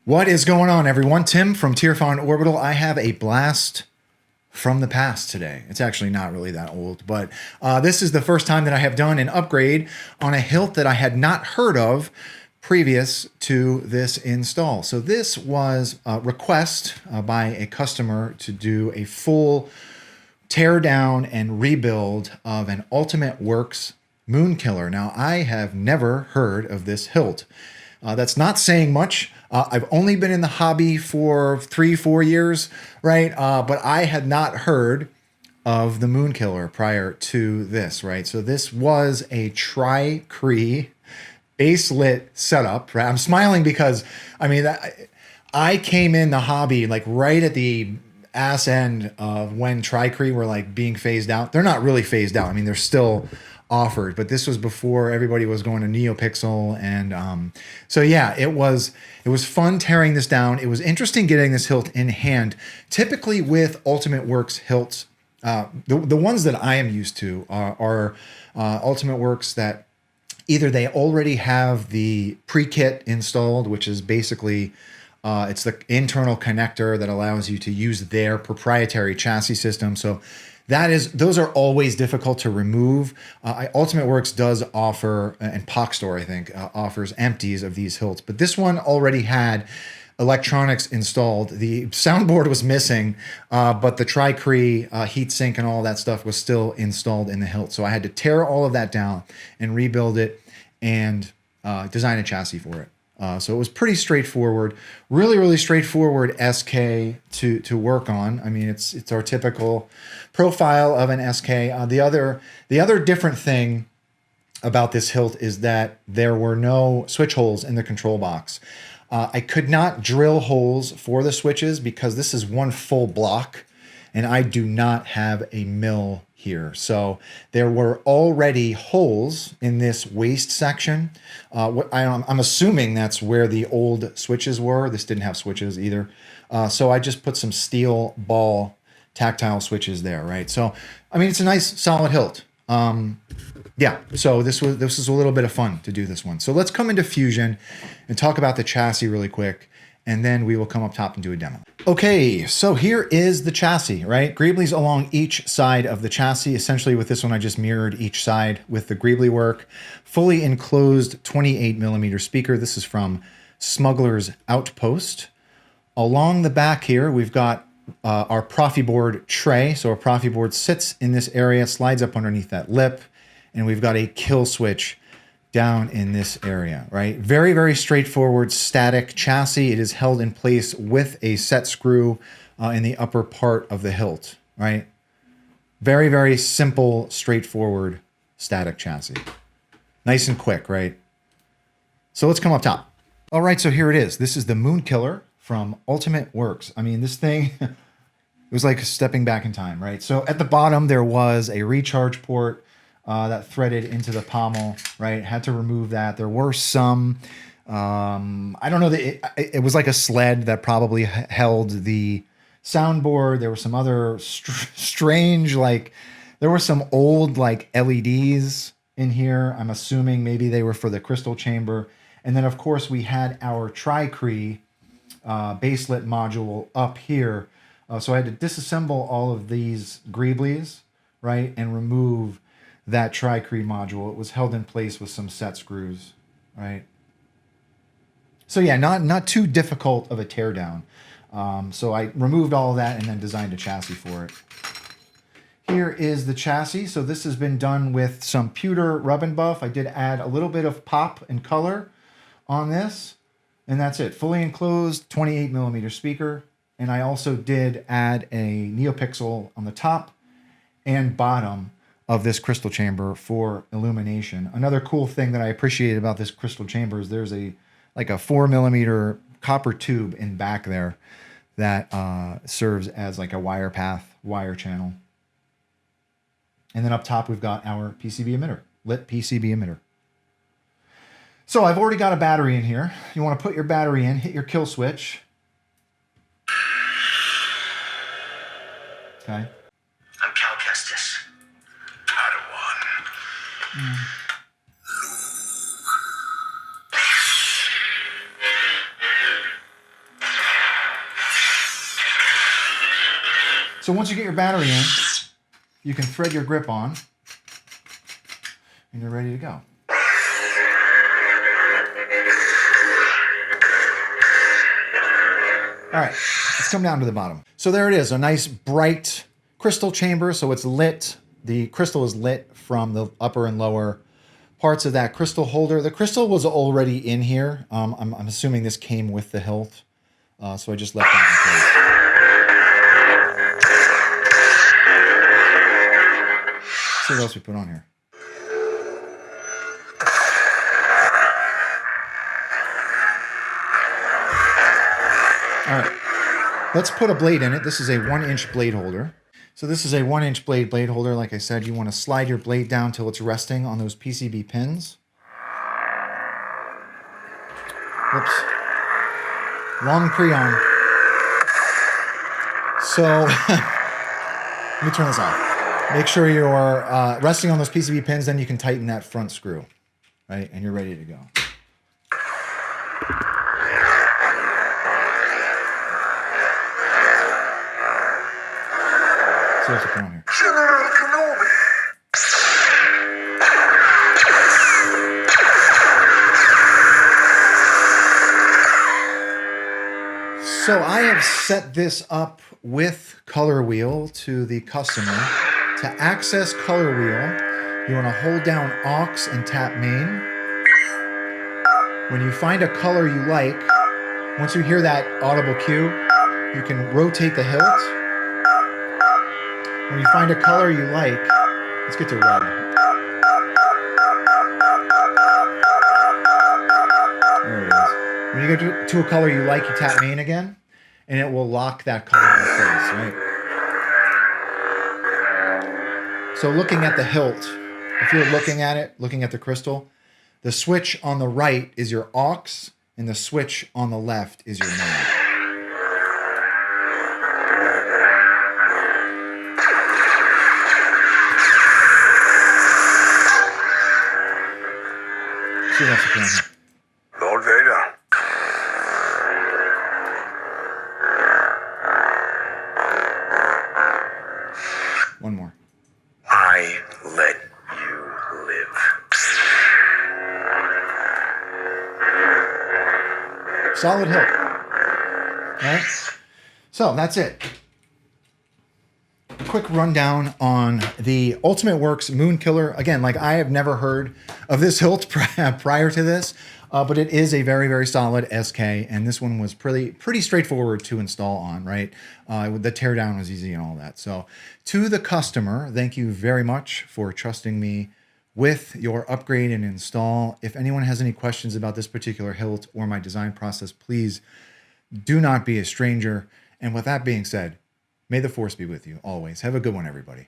What is going on, everyone? Tim from Tierfon Orbital. I have a blast from the past today. It's actually not really that old, but this is the first time that I have done an upgrade on a hilt that I had not heard of previous to this install. So this was a request by a customer to do a full tear down and rebuild of an Ultimate Works Moonkiller. Now, I have never heard of this hilt. That's not saying much. I've only been in the hobby for 3-4 years, right? But I had not heard of the Moonkiller prior to this, right? So this was a tri-cree base-lit setup, right? I'm smiling because, I mean, I came in the hobby like right at the ass end of when tri-cree were like being phased out. They're not really phased out. I mean, they're still offered, but this was before everybody was going to NeoPixel, and so yeah, it was fun tearing this down. It was interesting getting this hilt in hand. Typically with Ultimate Works hilts, the ones that I am used to are Ultimate Works that either they already have the pre-kit installed, which is basically it's the internal connector that allows you to use their proprietary chassis system. So those are always difficult to remove. Ultimate Works does offer, and Pock Store, I think, offers empties of these hilts, but this one already had electronics installed. The soundboard was missing, but the tri-cree heatsink and all that stuff was still installed in the hilt. So I had to tear all of that down and rebuild it and design a chassis for it. So it was pretty straightforward, really straightforward SK to work on. I mean, it's our typical profile of an SK. The other different thing about this hilt is that there were no switch holes in the control box. I could not drill holes for the switches because this is one full block and I do not have a mill here. So there were already holes in this waist section. I'm assuming that's where the old switches were. This didn't have switches either. So I just put some steel ball tactile switches there, right? So, I mean, it's a nice solid hilt. Yeah, so this was a little bit of fun to do this one. So let's come into Fusion and talk about the chassis really quick, and then we will come up top and do a demo. Okay, so here is the chassis, right? Greeblies along each side of the chassis. Essentially with this one, I just mirrored each side with the Greebly work. Fully enclosed 28mm speaker. This is from Smugglers Outpost. Along the back here, we've got our Proffieboard tray. So our Proffieboard sits in this area, slides up underneath that lip, and we've got a kill switch down in this area, right? Very straightforward static chassis. It is held in place with a set screw in the upper part of the hilt, right? Very simple, straightforward static chassis. Nice and quick, right? So let's come up top. All right, so here it is. This is the Moonkiller from Ultimate Works. I mean, this thing, it was like stepping back in time, right? So at the bottom, there was a recharge port that threaded into the pommel, right? Had to remove that. There were some, I don't know, it was like a sled that probably held the soundboard. There were some other strange, like, there were some old, like, LEDs in here. I'm assuming maybe they were for the crystal chamber. And then, of course, we had our tri-cree baselit module up here. So I had to disassemble all of these greeblies, right? And remove that tri-cree module. It was held in place with some set screws, right? So yeah, not too difficult of a teardown. So I removed all of that and then designed a chassis for it. Here is the chassis. So this has been done with some pewter rub and buff. I did add a little bit of pop and color on this, and that's it. Fully enclosed 28mm speaker. And I also did add a NeoPixel on the top and bottom of this crystal chamber for illumination. Another cool thing that I appreciate about this crystal chamber is there's like a 4mm copper tube in back there that serves as like a wire path, wire channel. And then up top, we've got our PCB emitter, lit PCB emitter. So I've already got a battery in here. You want to put your battery in, hit your kill switch. Okay. So once you get your battery in, you can thread your grip on, and you're ready to go. All right, let's come down to the bottom. So there it is, a nice bright crystal chamber. So it's lit. The crystal is lit from the upper and lower parts of that crystal holder. The crystal was already in here. I'm assuming this came with the hilt. So I just left that in place. Let's see what else we put on here. All right, let's put a blade in it. This is a 1-inch blade holder. So this is a 1-inch blade holder. Like I said, you want to slide your blade down till it's resting on those PCB pins. Whoops. Wrong pre-on. So let me turn this off. Make sure you're resting on those PCB pins, then you can tighten that front screw, right? And you're ready to go. So what's going on here? So I have set this up with color wheel to the customer. To access color wheel, you want to hold down aux and tap main. When you find a color you like, once you hear that audible cue, you can rotate the hilt. When you find a color you like, let's get to red. There it is. When you go to a color you like, you tap main again, and it will lock that color in place, right? So looking at the hilt, if you're looking at it, looking at the crystal, the switch on the right is your aux, and the switch on the left is your main. See what else is going on here. Lord Vader. One more. I let you live. Solid hilt. All right. So that's it. Quick rundown on the Ultimate Works Moonkiller. Again, like I have never heard of this hilt prior to this, but it is a very, very solid SK, and this one was pretty straightforward to install on, right? The teardown was easy and all that. So to the customer, thank you very much for trusting me with your upgrade and install. If anyone has any questions about this particular hilt or my design process, please do not be a stranger. And with that being said, may the force be with you always. Have a good one, everybody.